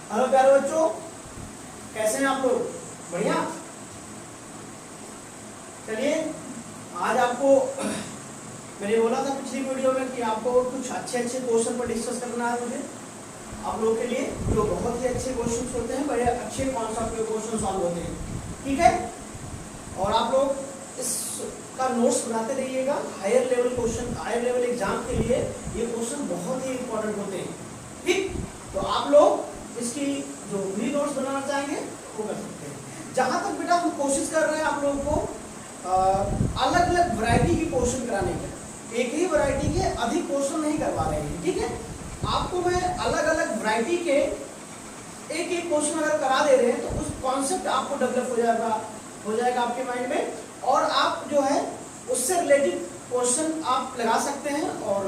Hello प्यारे बच्चों, कैसे हैं आप लोग? बढ़िया। चलिए, आज आपको मैंने बोला था पिछली वीडियो में कि आपको कुछ अच्छे क्वेश्चन पर डिस्कस करना है मुझे, आप लोगों के लिए, जो बहुत ही अच्छे क्वेश्चन होते हैं, बड़े अच्छे कॉन्सेप्ट के क्वेश्चन सॉल्व होते हैं। ठीक है, और आप लोग इसका नोट्स बनाते रहिएगा। Higher level question, higher level exam के लिए ये क्वेश्चन बहुत ही इंपॉर्टेंट होते हैं। ठीक, तो आप लोग इसकी जो भी नोट्स बनाना चाहेंगे वो कर सकते हैं। जहां तक बेटा हम कोशिश कर रहे हैं आप लोगों को अलग अलग वैरायटी की क्वेश्चन कराने का, एक ही वैरायटी के अधिक क्वेश्चन नहीं करवा रहे हैं। ठीक है, आपको मैं अलग अलग वैरायटी के एक एक क्वेश्चन अगर करा दे रहे हैं तो उस कॉन्सेप्ट आपको डेवलप हो जाएगा आपके माइंड में, और आप जो है उससे रिलेटेड क्वेश्चन आप लगा सकते हैं और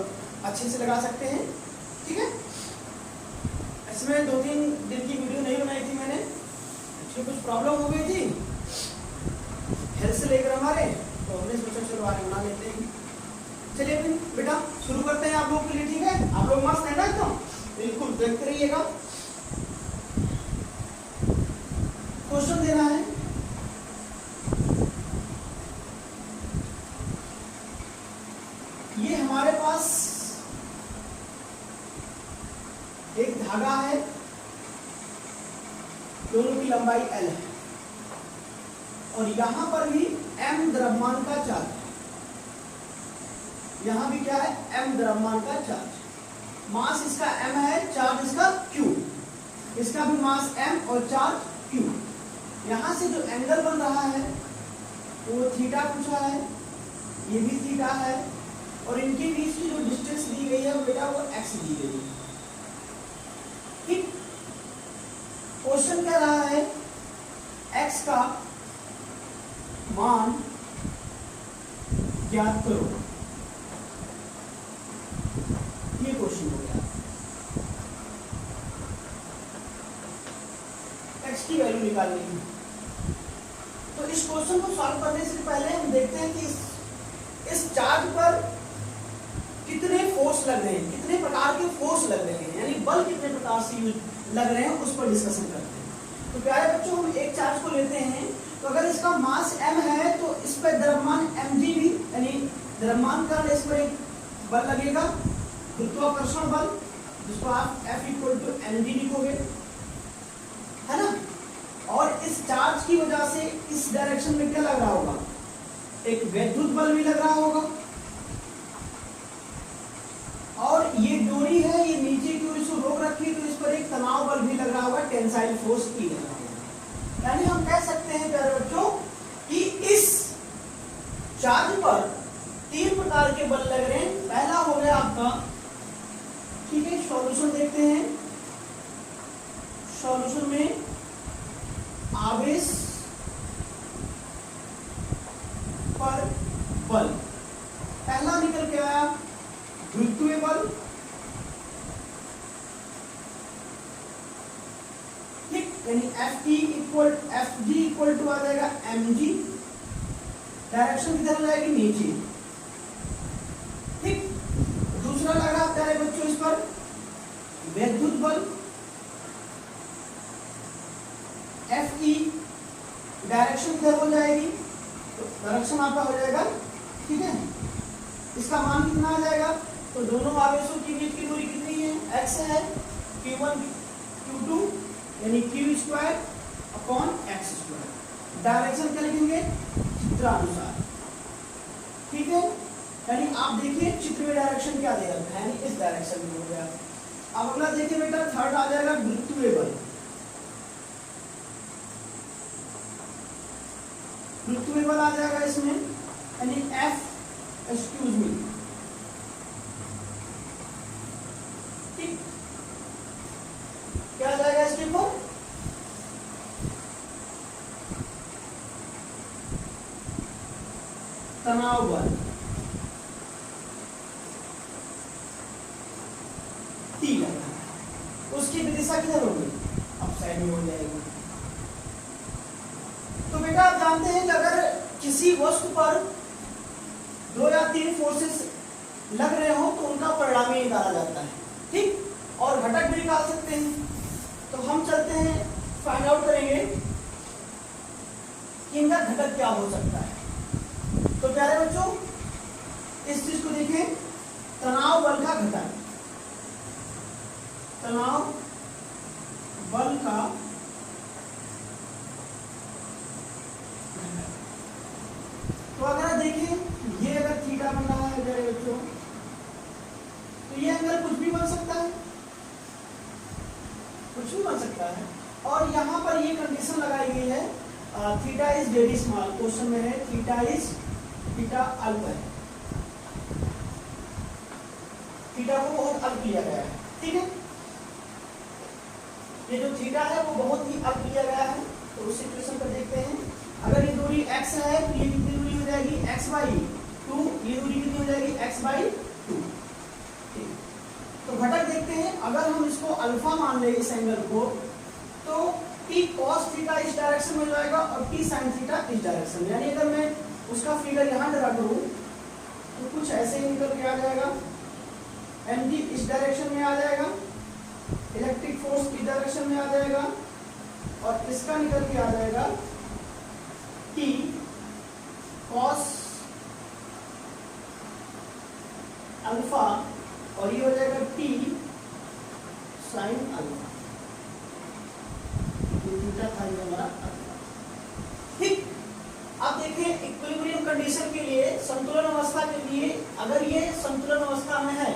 अच्छे से लगा सकते हैं। ठीक है, इसमें 2-3 दिन की वीडियो नहीं बनाई थी मैंने, एक्चुअली कुछ प्रॉब्लम हो गई थी हेल्थ से लेकर हमारे, तो हमने सोचा चलो आगे बना लेते हैं। चलिए फिर बेटा शुरू करते हैं आप लोगों के लिए। ठीक है, आप लोग मस्त है ना एकदम, बिल्कुल देखते रहिएगा। क्वेश्चन देना है, ये हमारे पास एक धागा है, दोनों की लंबाई L है, और यहां पर भी M द्रव्यमान का चार्ज है। यहां भी क्या है? M द्रव्यमान का चार्ज। मास इसका M है, चार्ज इसका Q, इसका भी मास M और चार्ज Q। यहां से जो एंगल बन रहा है वो थीटा पूछा है, ये भी थीटा है, और इनके बीच की जो डिस्टेंस दी गई है बेटा वो x दी गई है। ठीक, क्वेश्चन कह रहा है x का मान ज्ञात करो, ये क्वेश्चन हो गया। x की वैल्यू निकालनी है। तो इस क्वेश्चन को सॉल्व करने से पहले हम देखते हैं कि इस चार्ज पर कितने फोर्स लग रहे हैं, कितने प्रकार के फोर्स लग रहे हैं, यानी बल कितने प्रकार से लग रहे हैं, उस पर डिस्कशन करते हैं। तो प्यारे बच्चों, हम एक चार्ज को लेते हैं, तो अगर इसका मास m है तो इस पर द्रव्यमान mg भी, यानी द्रव्यमान का इस पर एक बल लगेगा, गुरुत्वाकर्षण बल, जिसको आप F = mg लिखोगे, है ना। और इस चार्ज की वजह से इस डायरेक्शन में क्या लग रहा होगा? एक विद्युत बल भी लग रहा होगा, और ये डोरी है, ये नीचे की ओर इसको रोक रखी है, तो इस पर एक तनाव बल भी लग रहा होगा, टेंसाइल फोर्स की लग रहा होगा। यानी हम कह सकते हैं प्यारे बच्चों कि इस चार्ज पर 3 प्रकार के बल लग रहे हैं। पहला हो गया आपका, ठीक है, सॉल्यूशन देखते हैं। सॉल्यूशन में आवेश पर बल पहला निकल के आया, गुरुत्वीय बल। ठीक, यानी Fg इक्वल आ जाएगा mg, डायरेक्शन किधर जाएगी? नीचे। ठीक, दूसरा लगा प्यारे बच्चों इस पर विद्युत बल, Fe, डायरेक्शन किधर हो जाएगी? तो डायरेक्शन आपका हो जाएगा, ठीक है, इसका मान कितना आ जाएगा? तो दोनों आवेशों के बीच की दूरी कितनी है? x है, q1 q2 यानी q² अपॉन x²। डायरेक्शन क्या लिखेंगे? चित्रानुसार। ठीक है, यानी आप देखिए चित्र में डायरेक्शन क्या देगा, यानी इस डायरेक्शन में हो गया। अब अगला देखिए बेटा, थर्ड आ जाएगा गुरुत्वीय बल। गुरुत्वीय बल आ जाएगा इसमें, यानी F, एक्सक्यूज मी, ठीक, क्या आ जाएगा इसके ऊपर? तनाव बल, T लग रहा है, उसकी दिशा किधर होगी? अपसाइड में हो जाएगी। तो बेटा आप जानते हैं कि अगर किसी वस्तु पर 2 या 3 फोर्सेस लग रहे हो तो उनका परिणाम ही निकाला जाता है। ठीक, और घटक भी निकाल सकते हैं। तो हम चलते हैं फाइंड आउट करेंगे कि इनका घटक क्या हो सकता है। तो प्यारे बच्चों इस चीज को देखें, तनाव बल का घटक, तनाव बल का घटक। तो अगर देखें ये अगर थीटा बन रहा है प्यारे बच्चों, तो ये अगर कुछ भी बन सकता है, कुछ भी बन सकता है। और यहाँ पर ये कंडीशन लगाई गई है theta is very small, question में है थीटा अल्प है, थीटा को बहुत अल्प लिया गया है, ठीक है। ये जो थीटा है वो बहुत ही अल्प लिया गया है। तो उस सिचुएशन पर देखते हैं, अगर ये दूरी x है तो ये कितनी दूरी हो जाएगी x/2, ये दूरी कितनी हो जाएगी x/2। तो घटक देखते हैं, अगर हम इसको अल्फा मान ले इस एंगल को, तो t cos थीटा इस डायरेक्शन में हो जाएगा और t sin थीटा इस डायरेक्शन में। यानी अगर मैं उसका फिगर यहाँ ड्रा करूँ तो कुछ ऐसे ही निकल के आ जाएगा, mg इस डायरेक्शन में आ जाएगा, इलेक्ट्रिक फोर्स इस डायरेक्शन में आ जाएगा, और इसका निकल के आ जाएगा t cos अल्फा, और ये हो जाएगा t sin अल्फा। थीटा था ये हमारा अल्फा, ठीक। अब देखें इक्विलिब्रियम कंडीशन के लिए, संतुलन अवस्था के लिए, अगर ये संतुलन अवस्था में है,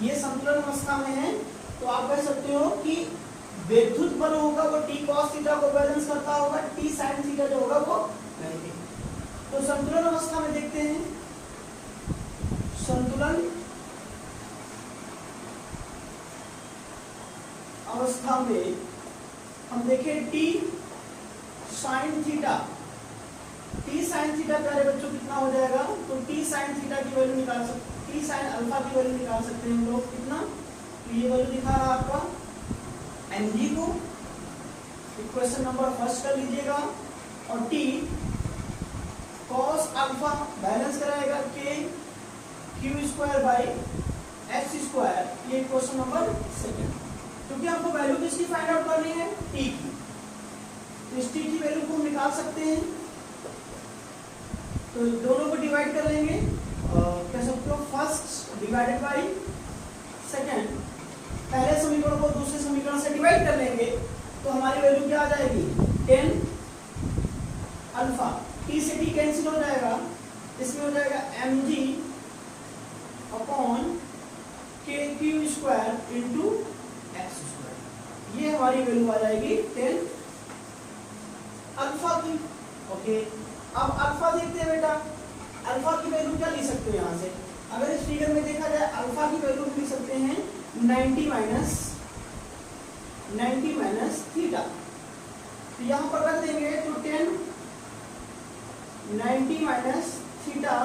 ये संतुलन अवस्था में है, तो आप कह सकते हो कि विद्युत बल होगा वो t cos थीटा को बैलेंस करता होगा, t sin थीटा जो होगा वो नहीं। तो संतुलन अवस्था में देखते हैं, संतुलन अवस्था में हम देखें t sin theta, t sin theta प्यारे बच्चों कितना हो जाएगा, तो t sin थीटा की वैल्यू निकाल सकते, t sin अल्फा की वैल्यू निकाल सकते हैं हम लोग, कितना, तो ये वैल्यू दिखा रहा आपका mg को, इक्वेशन नंबर फर्स्ट कर लीजिएगा, और t cos अल्फा बैलेंस कराएगा k q² x², ये इक्वेशन नंबर सेकंड। क्योंकि हमको वैल्यू किसकी फाइंड आउट करनी है, t की, तो इस t की वैल्यू को हम निकाल सकते हैं। तो दोनों को डिवाइड कर लेंगे, कह सकते हो फर्स्ट डिवाइडेड बाय सेकंड, पहले समीकरण को दूसरे समीकरण से डिवाइड कर लेंगे, तो हमारी वैल्यू क्या आ जाएगी, 10 अल्फा, t से t कैंसिल हो जाएगा, इसमें हो जाएगा mg upon kq² into x², ये हमारी वैल्यू आ जाएगी 10 अल्फा की। ओके, अब अल्फा देखते हैं बेटा, अल्फा की वैल्यू क्या ले सकते हो यहाँ से, अगर इस फिगर में देखा जाए अल्फा की वैल्यू लिख सकते हैं 90 माइनस थीटा। तो यहाँ पर रख देंगे तो 10 90 माइनस थीटा,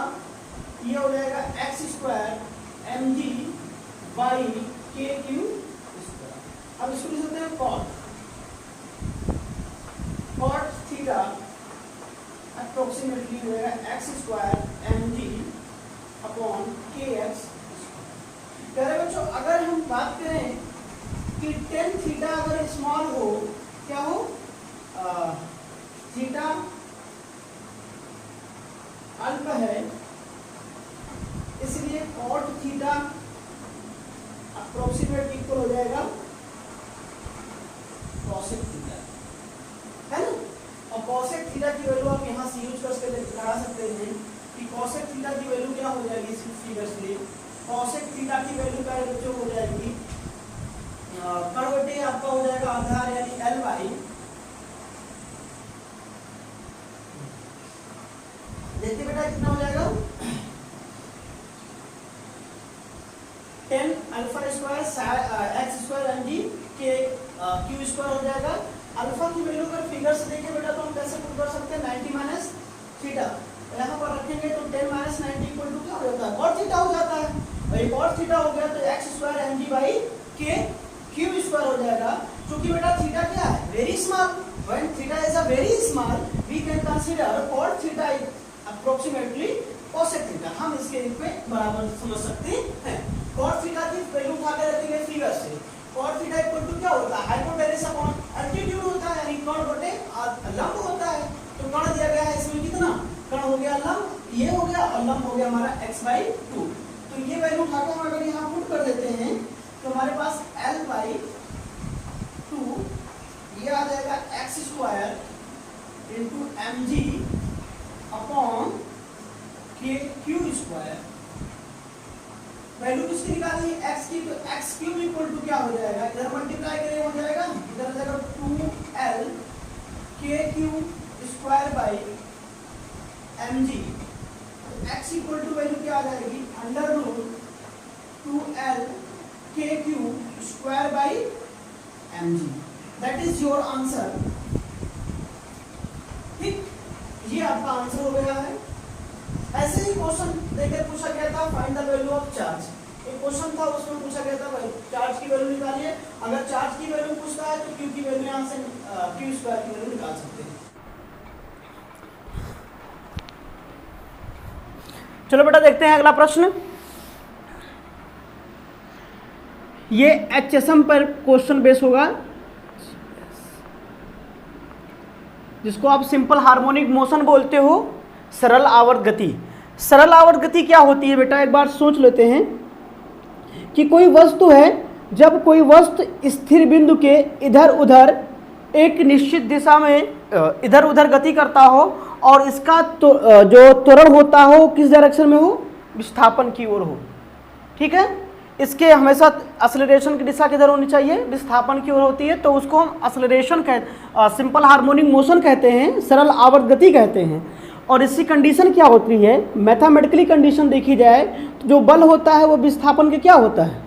ये हो जाएगा x² mg बाई kq²। अब इसको लिख सकते हैं cot थीटा अप्रोक्सीमेटली हो जाएगा x² mg अपॉन kx। प्यारे बच्चों अगर हम बात करें कि 10 थीटा अगर स्मॉल हो, क्या हो, थीटा अल्प है, इसलिए cot थीटा अप्रोक्सीमेट इक्वल हो जाएगा cosec थीटा, है ना। और cosec थीटा की वैल्यू आप यहाँ से यूज करके लगा सकते हैं कि cosec थीटा की वैल्यू क्या हो जाएगी इस फिगर से, cosec थीटा की वैल्यू का जो हो जाएगी कर्वटे आपका हो जाएगा आधार यानी L बाई, देखिए बेटा कितना हो जाएगा 10 अल्फा स्क्वायर x² mg के q² हो जाएगा। अल्फा की वैल्यू अगर फिगर से देखें बेटा तो हम कैसे पुट कर सकते हैं 90 माइनस थीटा, यहाँ पर रखेंगे तो 10 माइनस 90 इक्वल टू क्या हो जाता है, cot थीटा हो जाता है, और ये cot थीटा हो गया तो x² mg by k q² हो जाएगा। क्योंकि बेटा थीटा क्या है, very small, when theta is a very small we can consider cot theta approximately cosec theta, हम इसके में बराबर समझ सकते हैं। cot थीटा की वैल्यू उठा के रखेंगे फिगर से, cot थीटा इक्वल टू क्या होता है, हाइपोटेनस लंब ये हो गया और लंब हो गया हमारा x/2। तो ये वैल्यू उठाकर हम अगर यहाँ पुट कर देते हैं तो हमारे पास L/2 ये आ जाएगा x² into mg upon kq²। Value किसकी निकालनी है? x की। तो x³ इक्वल टू क्या हो जाएगा? इधर मल्टीप्लाई करें हो जाएगा, इधर आ जाएगा 2L kq² mg। x equal to value क्या आ जाएगी? √2L kq² mg। That is your answer. ठीक, ये आपका आंसर हो गया है। ऐसे ही क्वेश्चन देकर पूछा गया था find the value of charge. एक क्वेश्चन था उसमें पूछा गया था भाई चार्ज की वैल्यू निकालिए। अगर चार्ज की वैल्यू पूछता है तो q की वैल्यू यहां से q² की वैल्यू निकाल सकते हैं। चलो बेटा देखते हैं अगला प्रश्न। ये HSM पर क्वेश्चन बेस होगा, जिसको आप सिंपल हार्मोनिक मोशन बोलते हो, सरल आवर्त गति। सरल आवर्त गति क्या होती है बेटा? एक बार सोच लेते हैं कि कोई वस्तु है, जब कोई वस्तु स्थिर बिंदु के इधर उधर एक निश्चित दिशा में इधर उधर गति करता हो और इसका जो त्वरण होता हो किस डायरेक्शन में हो? विस्थापन की ओर हो। ठीक है, इसके हमेशा एक्सेलरेशन की दिशा किधर होनी चाहिए? विस्थापन की ओर होती है, तो उसको हम एक्सेलरेशन सिंपल हार्मोनिक मोशन कहते हैं, सरल आवर्त गति कहते हैं। और इसकी कंडीशन क्या होती है? मैथमेटिकली कंडीशन देखी जाए तो जो बल होता है वो विस्थापन के क्या होता है?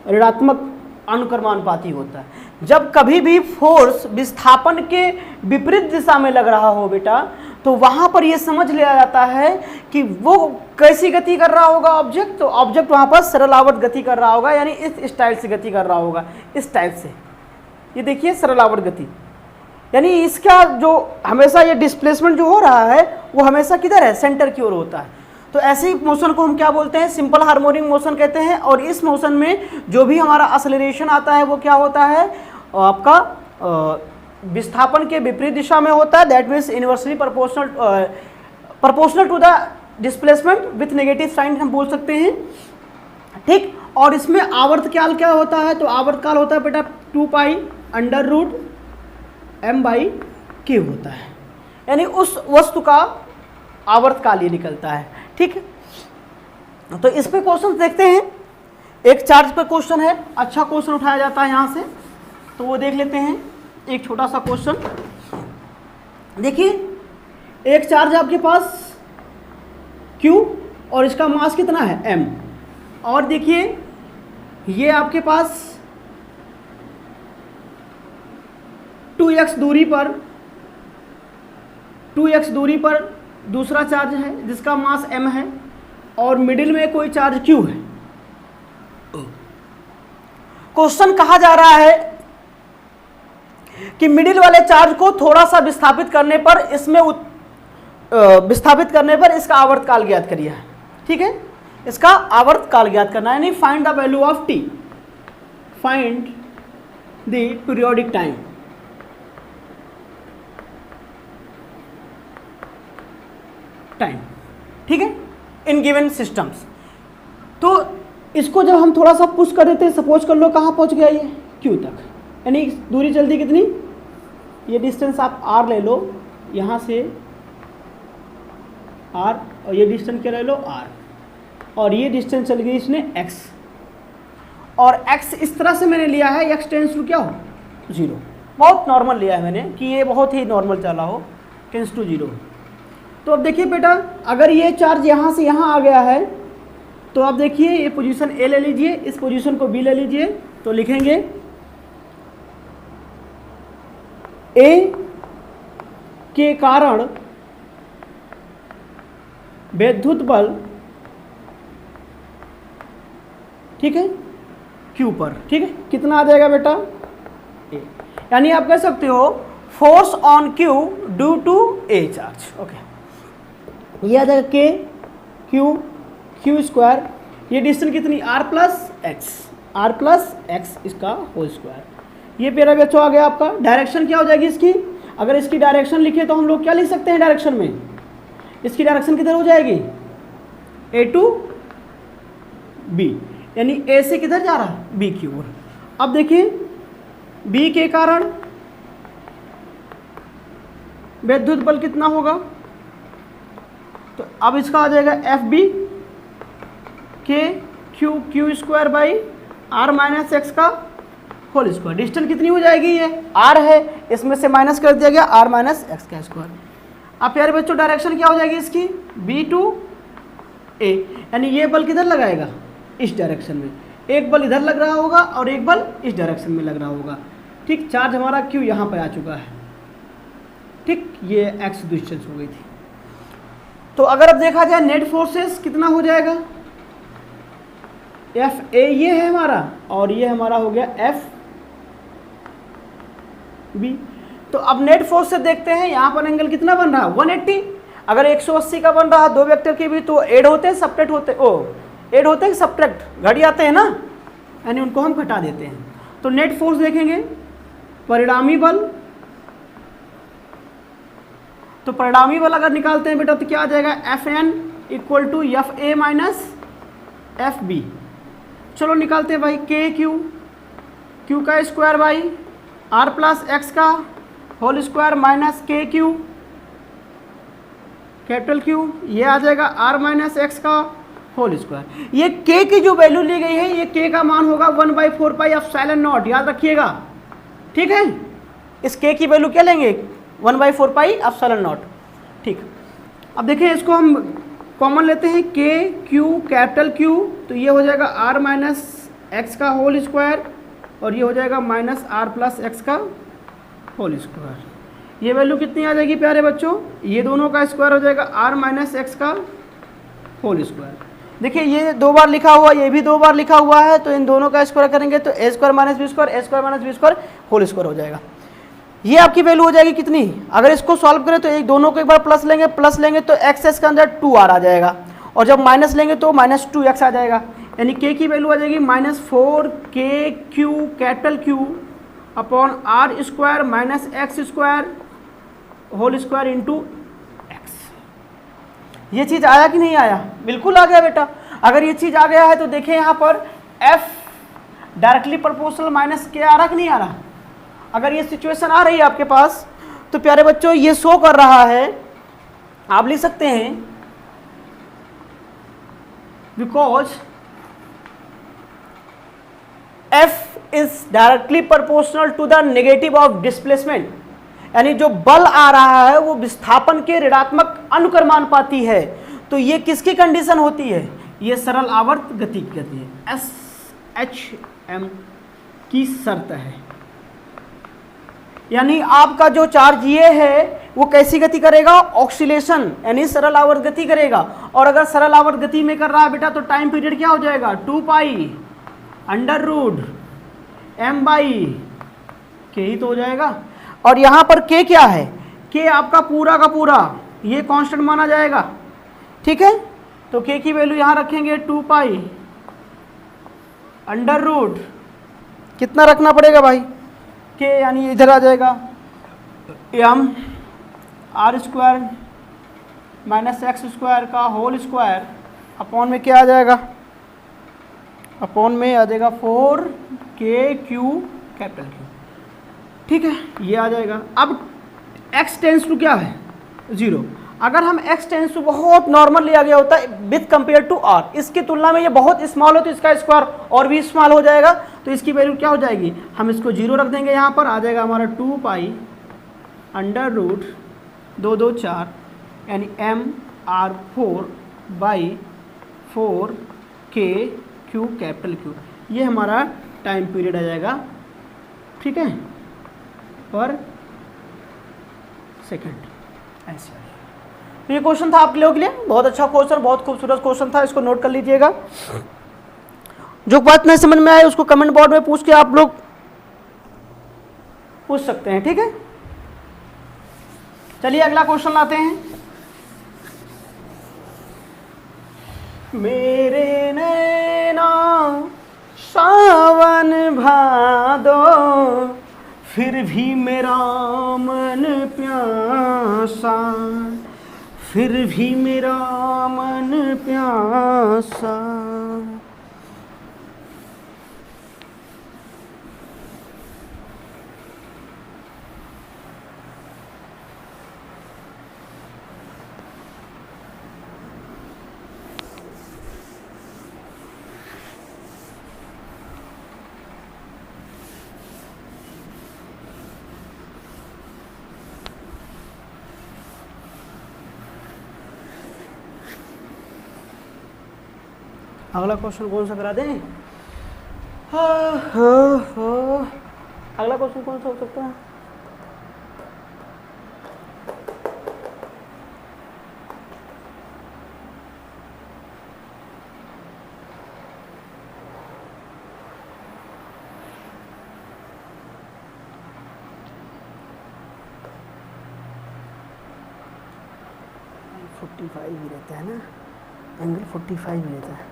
ऋणात्मक अनुक्रमानुपाती होता है। जब कभी भी फोर्स विस्थापन के विपरीत दिशा में लग रहा हो बेटा, तो वहां पर यह समझ लिया जाता है कि वो कैसी गति कर रहा होगा ऑब्जेक्ट। तो ऑब्जेक्ट वहां पर सरल आवर्त गति कर रहा होगा, यानी इस स्टाइल से गति कर रहा होगा, इस टाइप से। ये देखिए सरल आवर्त गति, यानी इसका जो हमेशा ये डिस्प्लेसमेंट जो हो रहा है वो हमेशा किधर है? सेंटर की ओर होता है। तो ऐसे मोशन को हम क्या बोलते हैं? सिंपल हार्मोनिक मोशन कहते हैं। और इस मोशन में जो भी हमारा एक्सेलरेशन आता है वो क्या होता है? आपका विस्थापन के विपरीत दिशा में होता है। That means inversely proportional to the displacement with negative sign हम बोल सकते हैं। ठीक, और इसमें आवर्तकाल क्या होता है? तो आवर्तकाल होता है बेटा 2π√m/k होता है, यानी उस वस्तु का आवर्तकाल ये निकलता है। ठीक है, तो इस पे क्वेश्चन देखते हैं। एक चार्ज पे क्वेश्चन है, अच्छा क्वेश्चन उठाया जाता है यहाँ से, तो वो देख लेते हैं। एक छोटा सा क्वेश्चन देखिए, एक चार्ज आपके पास Q और इसका मास कितना है? m। और देखिए ये आपके पास 2x दूरी पर दूसरा चार्ज है जिसका मास m है, और मिडिल में कोई चार्ज Q है। क्वेश्चन कहा जा रहा है कि मिडिल वाले चार्ज को थोड़ा सा विस्थापित करने पर इसका आवर्तकाल ज्ञात करिए। ठीक है, इसका आवर्तकाल ज्ञात करना है, यानी find the value of t, find the periodic time. ठीक है, इन गिवन सिस्टम्स। तो इसको जब हम थोड़ा सा पुश कर देते हैं, सपोज कर लो कहाँ पहुंच गया ये? Q तक, यानी दूरी चलती कितनी? ये डिस्टेंस आप r ले लो, यहाँ से r, और ये डिस्टेंस क्या ले लो? r, और ये डिस्टेंस चल गई इसने x, और x इस तरह से मैंने लिया है x टेंस टू क्या हो? 0। बहुत नॉर्मल लिया है मैंने कि ये बहुत ही नॉर्मल चला हो, टेंस टू 0। तो अब देखिए बेटा, अगर ये चार्ज यहाँ से यहाँ आ गया है तो आप देखिए ये पोजीशन A ले लीजिए, इस पोजीशन को B ले लीजिए, तो लिखेंगे A के कारण विद्युत बल, ठीक है, Q पर। ठीक है, कितना आ जाएगा बेटा? A, यानी आप कह सकते हो force on Q due to A charge. Okay, ये आ जाएगा Q²। ये डिस्टेंस कितनी? R प्लस एक्स इसका होल स्क्वायर। ये मेरा बच्चों आ गया आपका। डायरेक्शन क्या हो जाएगी इसकी? अगर इसकी डायरेक्शन लिखे तो हम लोग क्या लिख सकते हैं डायरेक्शन में? इसकी डायरेक्शन किधर हो जाएगी, ए टू बी, यानी ए से किधर जा रहा है, बी की ओर। अब देखिए बी के कारण विद्युत बल कितना होगा, तो अब इसका आ जाएगा F B K Q square by R minus X का होल स्क्वायर। डिस्टेंस कितनी हो जाएगी, ये आर है, इसमें से माइनस कर दिया गया आर माइनस एक्स का स्क्वायर। अब प्यारे बच्चों डायरेक्शन क्या हो जाएगी इसकी, बी टू ए, यानी ये बल किधर लगाएगा, इस डायरेक्शन में, एक बल इधर लग रहा होगा और एक बल इस डायरेक्शन में लग रहा होगा। ठीक, चार्ज हमारा क्यू यहाँ पर आ चुका है। ठीक, ये एक्स डिस्टेंस हो गई थी। तो अगर अब देखा जाए नेट फोर्सेस कितना हो जाएगा, एफ ए ये है हमारा और ये हमारा हो गया एफ बी। तो अब नेट फोर्स से देखते हैं यहाँ पर एंगल कितना बन रहा है, 180। अगर 180 का बन रहा है दो वेक्टर के भी, तो ऐड होते हैं सब्ट्रैक्ट होते, ऐड होते हैं सब्ट्रैक्ट घट जाते हैं ना, यानी उनको हम घटा देते हैं। तो नेट फोर्स देखेंगे, परिणामी बल, तो परिणामी बल अगर निकालते हैं बेटा तो क्या आ जाएगा, F N equal to F A minus F B. चलो निकालते हैं भाई, के क्यू का square by R plus X का whole square minus K Q capital Q, ये आ जाएगा आर माइनस एक्स का होल स्क्वायर। ये के की जो वैल्यू ली गई है, ये के का मान होगा 1/4 पाई एप्सिलॉन नॉट, याद रखिएगा। ठीक है, इस के की वैल्यू क्या लेंगे, 1/4 पाई एप्सिलॉन नॉट। ठीक, अब देखिए इसको हम कॉमन लेते हैं, के क्यू कैपिटल क्यू, तो ये हो जाएगा आर माइनस एक्स का होल स्क्वायर और ये हो जाएगा माइनस आर प्लस एक्स का होल स्क्वायर। ये वैल्यू कितनी आ जाएगी प्यारे बच्चों, ये दोनों का स्क्वायर हो जाएगा आर माइनस एक्स का होल स्क्वायर। देखिए ये दो बार लिखा हुआ, ये भी दो बार लिखा हुआ है, तो इन दोनों का स्क्वायर करेंगे तो A square minus B square, A square minus B square whole square हो जाएगा। ये आपकी वैल्यू हो जाएगी कितनी, अगर इसको सॉल्व करें तो एक दोनों को एक बार प्लस लेंगे तो एक्स एक्स के अंदर 2r आ जाएगा, और जब माइनस लेंगे तो माइनस 2x आ जाएगा, यानी के की वैल्यू आ जाएगी -4 K Q capital Q upon R square minus X square whole square into X. ये चीज़ आया कि नहीं आया, बिल्कुल आ गया बेटा। अगर ये चीज़ आ गया है तो देखें यहाँ पर f डायरेक्टली प्रोपोर्शनल माइनस के आ रहा कि नहीं आ रहा। अगर ये सिचुएशन आ रही है आपके पास तो प्यारे बच्चों ये शो कर रहा है, आप लिख सकते हैं because f is directly proportional to the negative of displacement, यानी जो बल आ रहा है वो विस्थापन के ऋणात्मक अनुक्रमानुपाती है। तो ये किसकी कंडीशन होती है, ये सरल आवर्त गति की गति है, SHM की शर्त है। यानी आपका जो चार्ज ये है वो कैसी गति करेगा, ऑक्सीलेशन यानी सरल आवर्त गति करेगा। और अगर सरल आवर्त गति में कर रहा है बेटा तो टाइम पीरियड क्या हो जाएगा, 2 pi under root m by K ही तो हो जाएगा। और यहाँ पर k क्या है, k आपका पूरा का पूरा ये कांस्टेंट माना जाएगा। ठीक है, तो k की वैल्यू यहाँ रखेंगे 2 पाई अंडर रूट, कितना रखना पड़ेगा भाई, k यानी इधर आ जाएगा m R square minus X square का होल स्क्वायर अपॉन में क्या आ जाएगा, अपॉन में आ जाएगा 4 के क्यू कैपिटल क्यू। ठीक है, ये आ जाएगा। अब x टेंस टू क्या है, 0। अगर हम x टेंस टू बहुत नॉर्मल लिया गया होता है विथ कंपेयर टू r, इसकी तुलना में ये बहुत स्मॉल हो तो इसका स्क्वायर और भी स्मॉल हो जाएगा, तो इसकी वैल्यू क्या हो जाएगी, हम इसको 0 रख देंगे, यहाँ पर आ जाएगा हमारा 2 पाई अंडर रूट 2 2 4 यानी m r 4 by 4 K Q capital Q, ये हमारा टाइम पीरियड आ जाएगा। ठीक है, पर सेकंड ऐसे। तो ये क्वेश्चन था आपके लोगों के लिए, बहुत अच्छा क्वेश्चन, बहुत खूबसूरत क्वेश्चन था, इसको नोट कर लीजिएगा। जो बात नहीं समझ में आए उसको कमेंट बोर्ड में पूछ के आप लोग पूछ सकते हैं। ठीक है, चलिए अगला क्वेश्चन लाते हैं। मेरे नैना सावन भादो फिर भी मेरा मन प्यासा, फिर भी मेरा मन प्यासा। अगला क्वेश्चन कौन सा करा दें? अगला क्वेश्चन कौन सा हो सकता है? फोर्टी फाइव ही रहता है ना, एंगल 45 ही रहता है।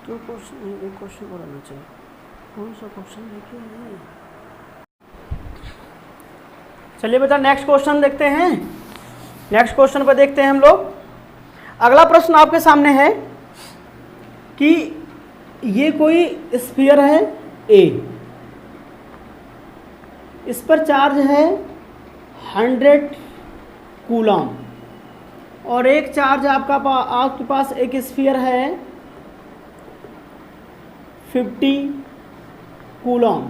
तो क्वेश्चन एक क्वेश्चन और आना चाहिए। कौन सा क्वेश्चन देखिए? चलिए बेटा नेक्स्ट क्वेश्चन देखते हैं। नेक्स्ट क्वेश्चन पर देखते हैं हम लोग। अगला प्रश्न आपके सामने है कि ये कोई स्फीयर है ए, इस पर चार्ज है 100 कूलम, और एक चार्ज आपके पास एक स्फीयर है 50 कूलम।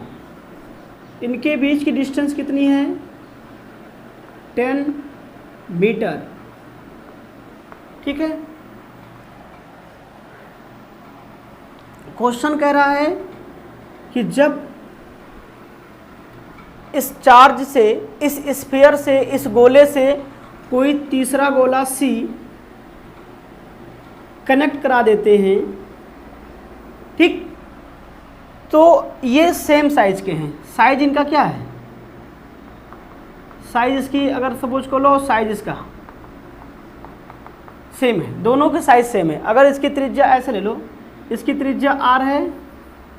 इनके बीच की डिस्टेंस कितनी है? 10 मीटर। ठीक है। क्वेश्चन कह रहा है कि जब इस चार्ज से, इस स्फीयर से, इस गोले से कोई तीसरा गोला सी कनेक्ट करा देते हैं, ठीक, तो ये सेम साइज के हैं। साइज इनका क्या है? साइज इसकी अगर सपोज को लो, साइज इसका सेम है, दोनों के साइज सेम है। अगर इसकी त्रिज्या ऐसे ले लो, इसकी त्रिज्या r है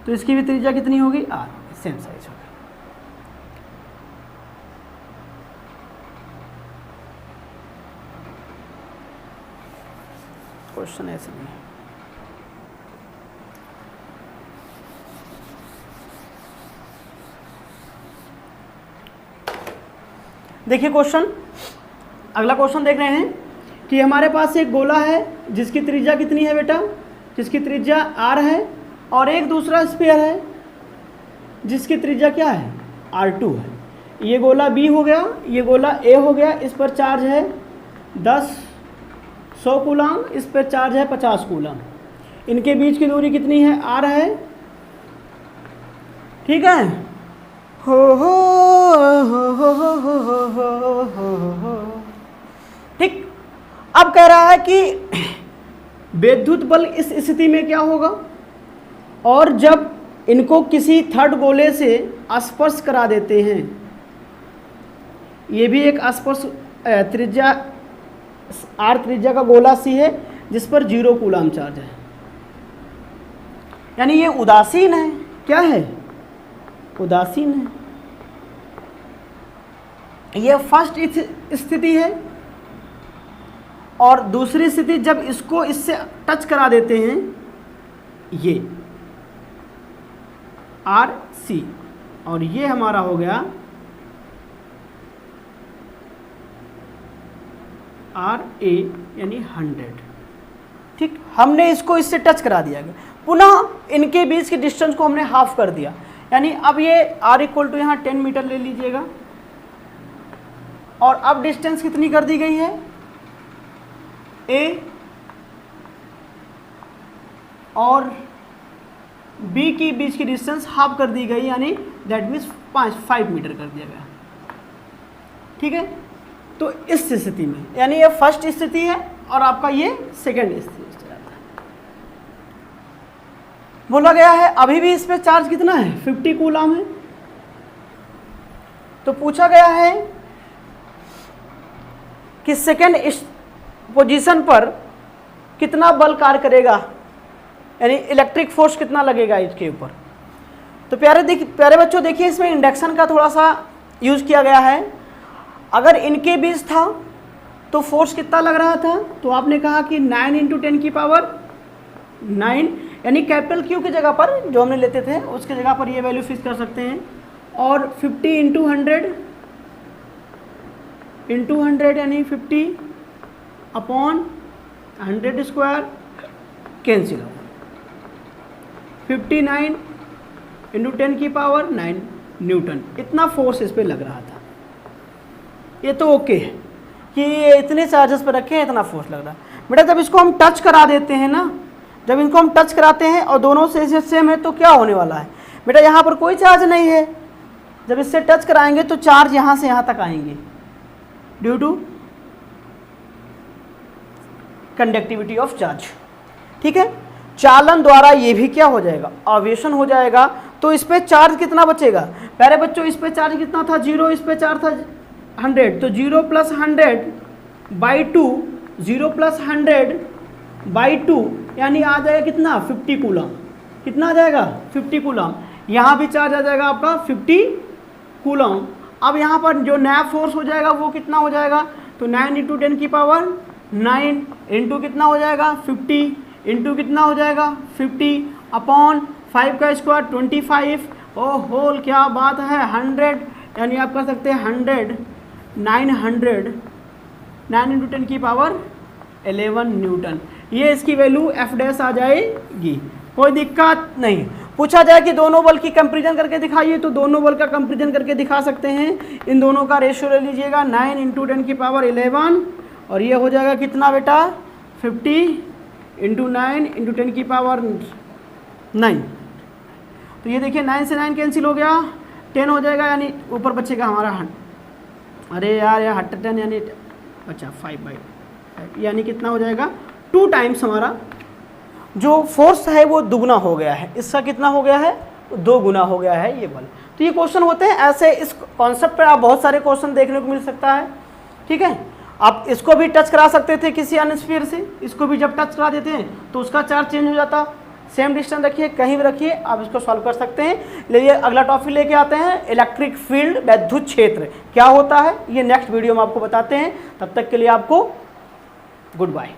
तो इसकी भी त्रिज्या कितनी होगी? r, सेम साइज होगी। क्वेश्चन ऐसे नहीं है। देखिए क्वेश्चन, अगला क्वेश्चन देख रहे हैं कि हमारे पास एक गोला है जिसकी त्रिज्या कितनी है बेटा? जिसकी त्रिज्या r है, और एक दूसरा स्फीयर है जिसकी त्रिज्या क्या है? r2 है। ये गोला b हो गया, ये गोला a हो गया। इस पर चार्ज है 100 कूलम, इस पर चार्ज है 50 कूलम। इनके बीच की दूरी कितनी है? r है। ठीक है। ठीक। अब कह रहा है कि विद्युत बल इस स्थिति में क्या होगा, और जब इनको किसी थर्ड गोले से स्पर्श करा देते हैं, ये भी एक स्पर्श त्रिज्या r त्रिज्या का गोला सी है जिस पर 0 कूलम चार्ज है, यानी ये उदासीन है। क्या है? उदासीन है। यह फर्स्ट स्थिति है, और दूसरी स्थिति जब इसको इससे टच करा देते हैं, ये RC, और ये हमारा हो गया RA यानी 100। ठीक, हमने इसको इससे टच करा दिया गया। पुनः इनके बीच की डिस्टेंस को हमने हाफ कर दिया, यानी अब ये r इक्वल टू यहाँ 10 मीटर ले लीजिएगा, और अब डिस्टेंस कितनी कर दी गई है? A और B की बीच की डिस्टेंस हाफ कर दी गई, यानी दैट मीन्स 5 मीटर कर दिया गया। ठीक है। तो इस स्थिति में, यानी ये फर्स्ट स्थिति है और आपका ये सेकेंड स्थिति रहता है। बोला गया है अभी भी इस पे चार्ज कितना है, 50 कूलम है। तो पूछा गया है कि सेकेंड पोजीशन पर कितना बल कार्य करेगा, यानी इलेक्ट्रिक फोर्स कितना लगेगा इसके ऊपर। तो प्यारे बच्चों देखिए, इसमें इंडक्शन का थोड़ा सा यूज किया गया है। अगर इनके बीच था तो फोर्स कितना लग रहा था, तो आपने कहा कि 9 × 10 की पावर 9, यानी कैपिटल क्यू की जगह पर जो हमने लेते थे उसकी जगह पर ये वैल्यू फिक्स कर सकते हैं। और 50 × 100 यानी 50/100² कैंसिल होगा। 59 × 10 की पावर 9 न्यूटन, इतना फोर्स इस पर लग रहा था। ये तो ओके है कि ये इतने चार्जेस पर रखे हैं, इतना फोर्स लग रहा है। बेटा जब इसको हम टच करा देते हैं ना, जब इनको हम टच कराते हैं और दोनों से सेम है तो क्या होने वाला है बेटा, यहाँ पर कोई चार्ज नहीं है। जब इससे टच कराएंगे तो चार्ज यहाँ से यहाँ तक आएंगे due to conductivity of charge. ठीक है, चालन द्वारा ये भी क्या हो जाएगा, आवेशन हो जाएगा। तो इस पे चार्ज कितना बचेगा प्यारे बच्चों, इस पे चार्ज कितना था 0, इस पे चार्ज था 100, तो 0 + 100/2, 0 + 100/2 यानी आ जाएगा कितना 50 कूलम। कितना आ जाएगा 50 कूलम। यहाँ भी चार्ज आ जाएगा आपका 50 कूलम। अब यहाँ पर जो नया फोर्स हो जाएगा वो कितना हो जाएगा, तो 9 × 10 की पावर 9 इंटू कितना हो जाएगा 50 इंटू कितना हो जाएगा 50/5² 25 ओ होल क्या बात है 100, यानी आप कह सकते हैं 100 900 9 × 10 की पावर 11 न्यूटन। ये इसकी वैल्यू F' आ जाएगी, कोई दिक्कत नहीं। पूछा जाए कि दोनों बल की कंपैरिजन करके दिखाइए, तो दोनों बल का कंपैरिजन करके दिखा सकते हैं। इन दोनों का रेशियो ले लीजिएगा 9 × 10 की पावर 11 और ये हो जाएगा कितना बेटा 50 × 9 × 10 की पावर 9। तो ये देखिए 9 से 9 कैंसिल हो गया, 10 हो जाएगा, यानी ऊपर बचेगा हमारा 100। अरे यार 10 यानी अच्छा 5/5 यानी कितना हो जाएगा 2 टाइम्स हमारा जो फोर्स है वो दुगना हो गया है। इसका कितना हो गया है 2 गुना हो गया है ये बल। तो ये क्वेश्चन होते हैं ऐसे, इस कॉन्सेप्ट पर आप बहुत सारे क्वेश्चन देखने को मिल सकता है। ठीक है, आप इसको भी टच करा सकते थे किसी अन्य स्फीयर से, इसको भी जब टच करा देते हैं तो उसका चार्ज चेंज हो जाता। सेम डिस्टेंस रखिए, कहीं भी रखिए, आप इसको सॉल्व कर सकते हैं। लेकिन अगला टॉपिक लेके आते हैं इलेक्ट्रिक फील्ड, विद्युत क्षेत्र क्या होता है, ये नेक्स्ट वीडियो में आपको बताते हैं। तब तक के लिए आपको गुड बाय।